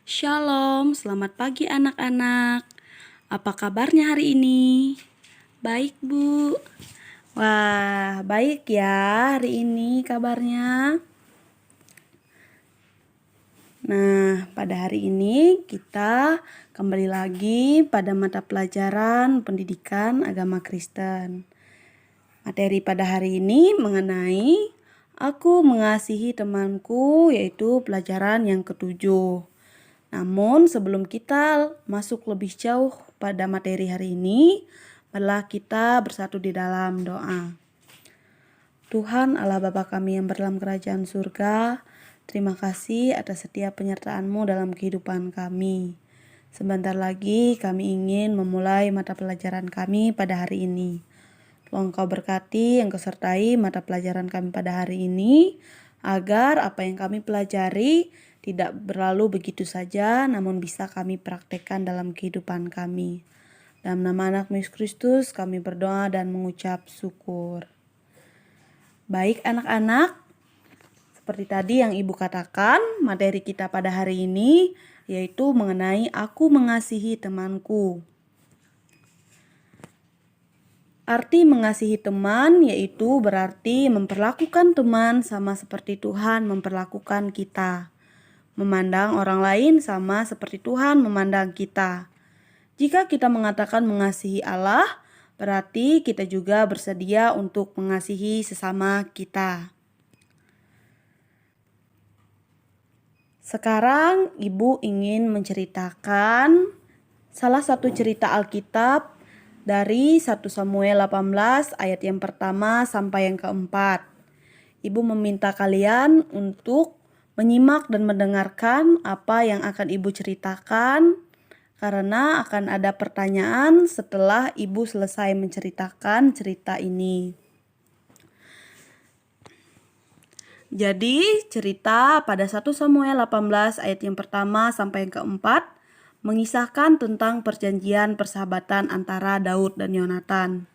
Shalom, selamat pagi anak-anak. Apa kabarnya hari ini? Baik, Bu. Wah, baik ya hari ini kabarnya. Nah, pada hari ini kita kembali lagi pada mata pelajaran pendidikan agama Kristen. Materi pada hari ini mengenai aku mengasihi temanku, yaitu pelajaran yang ketujuh. Namun sebelum kita masuk lebih jauh pada materi hari ini, marilah kita bersatu di dalam doa. Tuhan Allah Bapa kami yang berdalam kerajaan surga, terima kasih atas setiap penyertaan-Mu dalam kehidupan kami. Sebentar lagi kami ingin memulai mata pelajaran kami pada hari ini. Tolong Engkau berkati, Engkau sertai mata pelajaran kami pada hari ini, agar apa yang kami pelajari tidak berlalu begitu saja, namun bisa kami praktekkan dalam kehidupan kami. Dalam nama anak Yesus Kristus kami berdoa dan mengucap syukur. Baik anak-anak, seperti tadi yang Ibu katakan, materi kita pada hari ini yaitu mengenai aku mengasihi temanku. Arti mengasihi teman yaitu berarti memperlakukan teman sama seperti Tuhan memperlakukan kita. Memandang orang lain sama seperti Tuhan memandang kita. Jika kita mengatakan mengasihi Allah, berarti kita juga bersedia untuk mengasihi sesama kita. Sekarang Ibu ingin menceritakan salah satu cerita Alkitab dari 1 Samuel 18 ayat yang pertama sampai yang keempat. Ibu meminta kalian untuk menyimak dan mendengarkan apa yang akan Ibu ceritakan, karena akan ada pertanyaan setelah Ibu selesai menceritakan cerita ini. Jadi cerita pada 1 Samuel 18 ayat yang pertama sampai yang keempat mengisahkan tentang perjanjian persahabatan antara Daud dan Yonatan.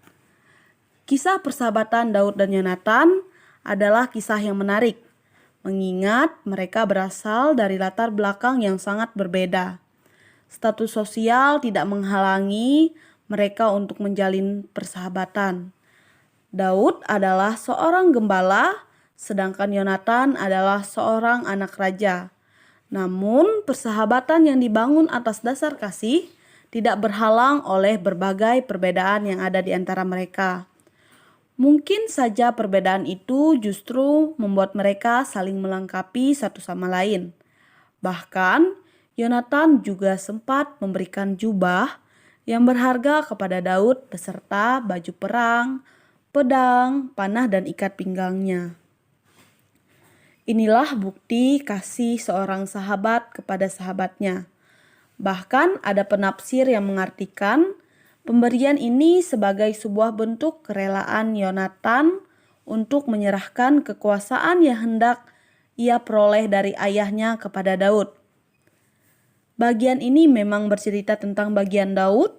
Kisah persahabatan Daud dan Yonatan adalah kisah yang menarik, mengingat mereka berasal dari latar belakang yang sangat berbeda. Status sosial tidak menghalangi mereka untuk menjalin persahabatan. Daud adalah seorang gembala, sedangkan Yonatan adalah seorang anak raja. Namun, persahabatan yang dibangun atas dasar kasih tidak berhalang oleh berbagai perbedaan yang ada di antara mereka. Mungkin saja perbedaan itu justru membuat mereka saling melengkapi satu sama lain. Bahkan, Yonatan juga sempat memberikan jubah yang berharga kepada Daud beserta baju perang, pedang, panah, dan ikat pinggangnya. Inilah bukti kasih seorang sahabat kepada sahabatnya. Bahkan ada penafsir yang mengartikan pemberian ini sebagai sebuah bentuk kerelaan Yonatan untuk menyerahkan kekuasaan yang hendak ia peroleh dari ayahnya kepada Daud. Bagian ini memang bercerita tentang bagian Daud,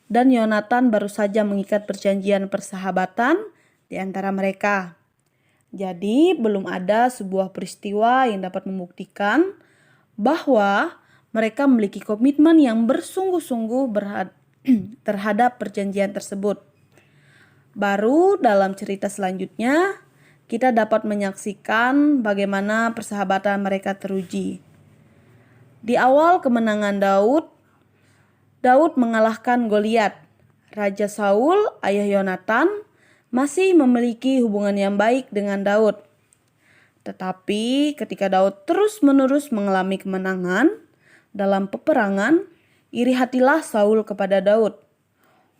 dan Yonatan baru saja mengikat perjanjian persahabatan di antara mereka. Jadi belum ada sebuah peristiwa yang dapat membuktikan bahwa mereka memiliki komitmen yang bersungguh-sungguh terhadap perjanjian tersebut. Baru dalam cerita selanjutnya, kita dapat menyaksikan bagaimana persahabatan mereka teruji. Di awal kemenangan Daud mengalahkan Goliat. Raja Saul, ayah Yonatan, masih memiliki hubungan yang baik dengan Daud. Tetapi ketika Daud terus-menerus mengalami kemenangan dalam peperangan, iri hatilah Saul kepada Daud.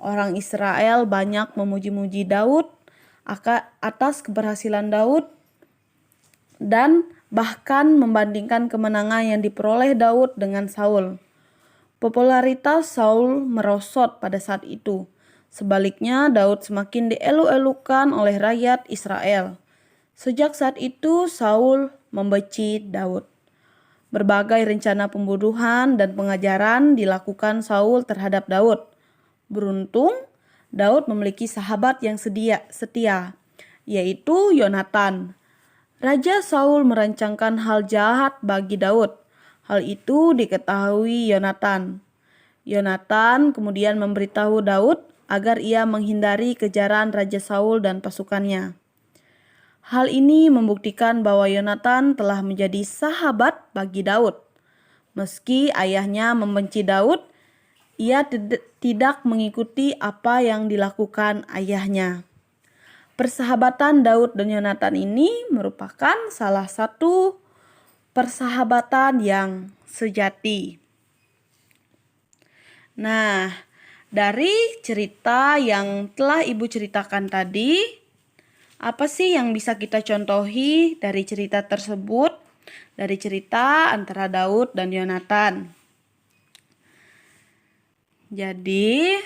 Orang Israel banyak memuji-muji Daud atas keberhasilan Daud dan bahkan membandingkan kemenangan yang diperoleh Daud dengan Saul. Popularitas Saul merosot pada saat itu. Sebaliknya, Daud semakin dielu-elukan oleh rakyat Israel. Sejak saat itu, Saul membenci Daud. Berbagai rencana pembunuhan dan pengajaran dilakukan Saul terhadap Daud. Beruntung, Daud memiliki sahabat yang setia, yaitu Yonatan. Raja Saul merancangkan hal jahat bagi Daud. Hal itu diketahui Yonatan. Yonatan kemudian memberitahu Daud agar ia menghindari kejaran Raja Saul dan pasukannya. Hal ini membuktikan bahwa Yonatan telah menjadi sahabat bagi Daud. Meski ayahnya membenci Daud, ia tidak mengikuti apa yang dilakukan ayahnya. Persahabatan Daud dan Yonatan ini merupakan salah satu persahabatan yang sejati. Nah, dari cerita yang telah Ibu ceritakan tadi, apa sih yang bisa kita contohi dari cerita tersebut? Dari cerita antara Daud dan Yonatan. Jadi,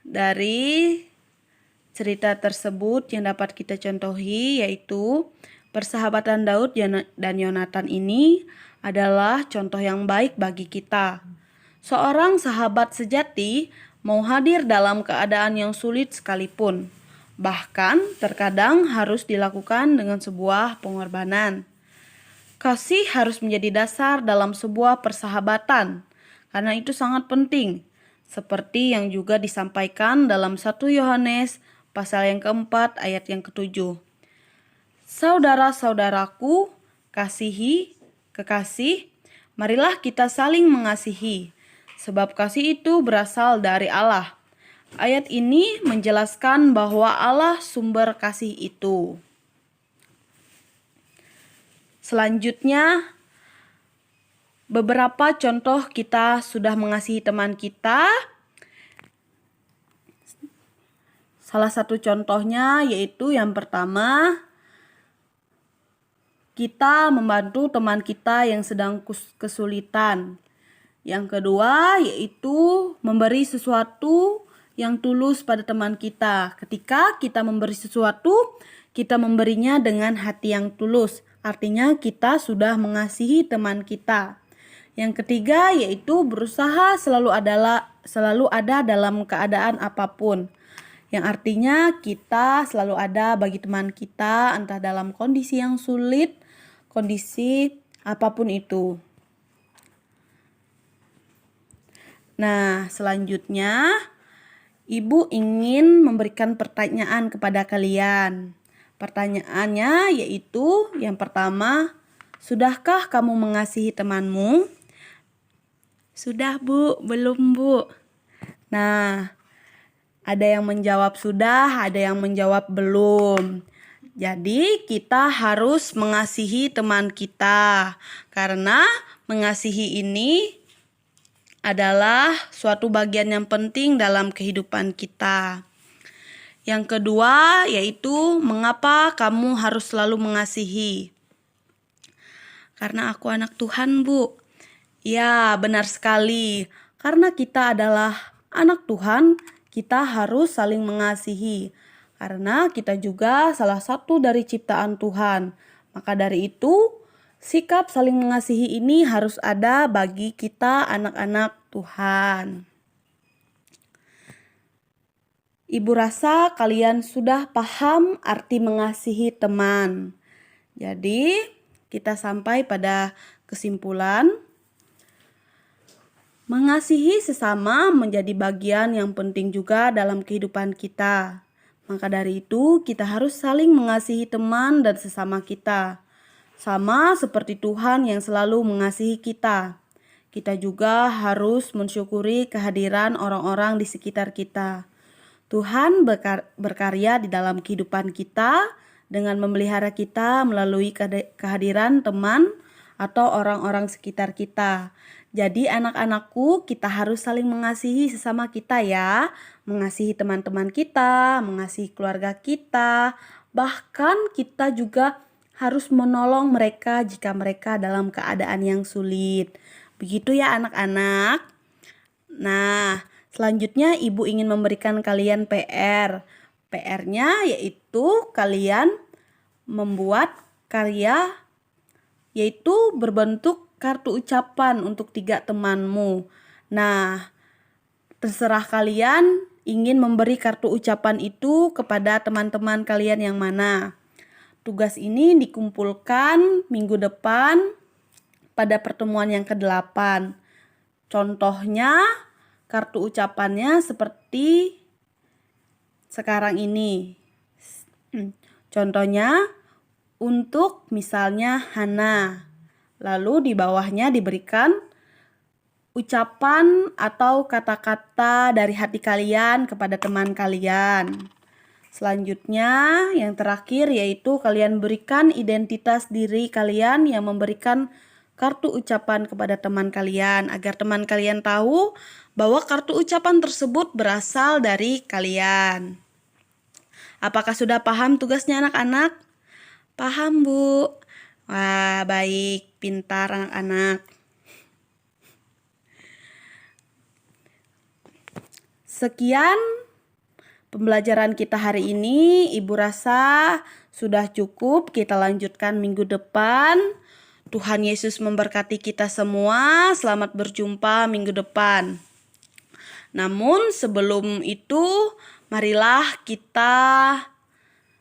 dari cerita tersebut yang dapat kita contohi yaitu persahabatan Daud dan Yonatan ini adalah contoh yang baik bagi kita. Seorang sahabat sejati mau hadir dalam keadaan yang sulit sekalipun. Bahkan terkadang harus dilakukan dengan sebuah pengorbanan. Kasih harus menjadi dasar dalam sebuah persahabatan, karena itu sangat penting. Seperti yang juga disampaikan dalam 1 Yohanes pasal yang keempat ayat yang ke-7. Saudara-saudaraku, kekasih, marilah kita saling mengasihi, sebab kasih itu berasal dari Allah. Ayat ini menjelaskan bahwa Allah sumber kasih itu. Selanjutnya, beberapa contoh kita sudah mengasihi teman kita. Salah satu contohnya yaitu yang pertama, kita membantu teman kita yang sedang kesulitan. Yang kedua yaitu memberi sesuatu yang tulus pada teman kita. Ketika kita memberi sesuatu, kita memberinya dengan hati yang tulus. Artinya kita sudah mengasihi teman kita. Yang ketiga yaitu berusaha selalu ada dalam keadaan apapun. Yang artinya kita selalu ada bagi teman kita entah dalam kondisi yang sulit, kondisi apapun itu. Nah, selanjutnya Ibu ingin memberikan pertanyaan kepada kalian. Pertanyaannya yaitu yang pertama, sudahkah kamu mengasihi temanmu? Sudah, Bu, belum, Bu? Nah, ada yang menjawab sudah, ada yang menjawab belum. Jadi kita harus mengasihi teman kita, karena mengasihi ini adalah suatu bagian yang penting dalam kehidupan kita. Yang kedua yaitu mengapa kamu harus selalu mengasihi? Karena aku anak Tuhan, Bu. Ya, benar sekali. Karena kita adalah anak Tuhan, kita harus saling mengasihi. Karena kita juga salah satu dari ciptaan Tuhan. Maka dari itu, sikap saling mengasihi ini harus ada bagi kita anak-anak Tuhan. Ibu rasa kalian sudah paham arti mengasihi teman. Jadi, kita sampai pada kesimpulan. Mengasihi sesama menjadi bagian yang penting juga dalam kehidupan kita. Maka dari itu, kita harus saling mengasihi teman dan sesama kita. Sama seperti Tuhan yang selalu mengasihi kita. Kita juga harus mensyukuri kehadiran orang-orang di sekitar kita. Tuhan berkarya di dalam kehidupan kita dengan memelihara kita melalui kehadiran teman atau orang-orang sekitar kita. Jadi anak-anakku, kita harus saling mengasihi sesama kita ya. Mengasihi teman-teman kita, mengasihi keluarga kita. Bahkan kita juga harus menolong mereka jika mereka dalam keadaan yang sulit. Begitu ya anak-anak. Nah, selanjutnya Ibu ingin memberikan kalian PR. PR-nya yaitu kalian membuat karya yaitu berbentuk kartu ucapan untuk 3 temanmu. Nah, terserah kalian ingin memberi kartu ucapan itu kepada teman-teman kalian yang mana. Tugas ini dikumpulkan minggu depan pada pertemuan yang ke-8. Contohnya, kartu ucapannya seperti sekarang ini. Contohnya, untuk misalnya Hana. Lalu di bawahnya diberikan ucapan atau kata-kata dari hati kalian kepada teman kalian. Selanjutnya, yang terakhir yaitu kalian berikan identitas diri kalian yang memberikan kartu ucapan kepada teman kalian agar teman kalian tahu bahwa kartu ucapan tersebut berasal dari kalian. Apakah sudah paham tugasnya anak-anak? Paham, Bu? Wah, baik, pintar anak-anak. Sekian pembelajaran kita hari ini. Ibu rasa sudah cukup. Kita lanjutkan minggu depan. Tuhan Yesus memberkati kita semua. Selamat berjumpa minggu depan. Namun sebelum itu, marilah kita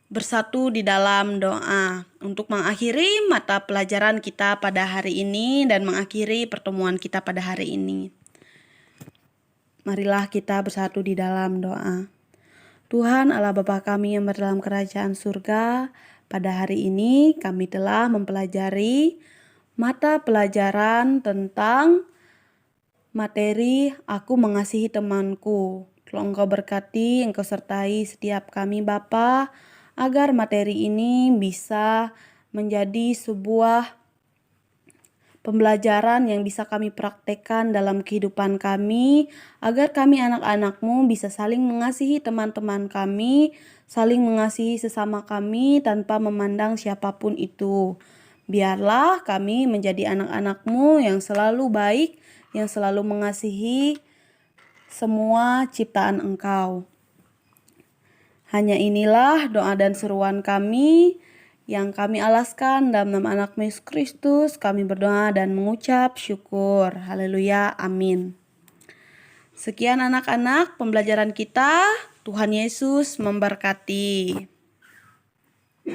bersatu di dalam doa untuk mengakhiri mata pelajaran kita pada hari ini dan mengakhiri pertemuan kita pada hari ini. Marilah kita bersatu di dalam doa. Tuhan Allah Bapa kami yang berada dalam kerajaan surga, pada hari ini kami telah mempelajari mata pelajaran tentang materi Aku Mengasihi Temanku. Tolong Engkau berkati, Engkau sertai setiap kami Bapa, agar materi ini bisa menjadi sebuah pembelajaran yang bisa kami praktekkan dalam kehidupan kami, agar kami anak-anak-Mu bisa saling mengasihi teman-teman kami, saling mengasihi sesama kami tanpa memandang siapapun itu. Biarlah kami menjadi anak-anak-Mu yang selalu baik, yang selalu mengasihi semua ciptaan Engkau. Hanya inilah doa dan seruan kami yang kami alaskan dalam nama anak Yesus Kristus. Kami berdoa dan mengucap syukur. Haleluya, amin. Sekian anak-anak pembelajaran kita. Tuhan Yesus memberkati.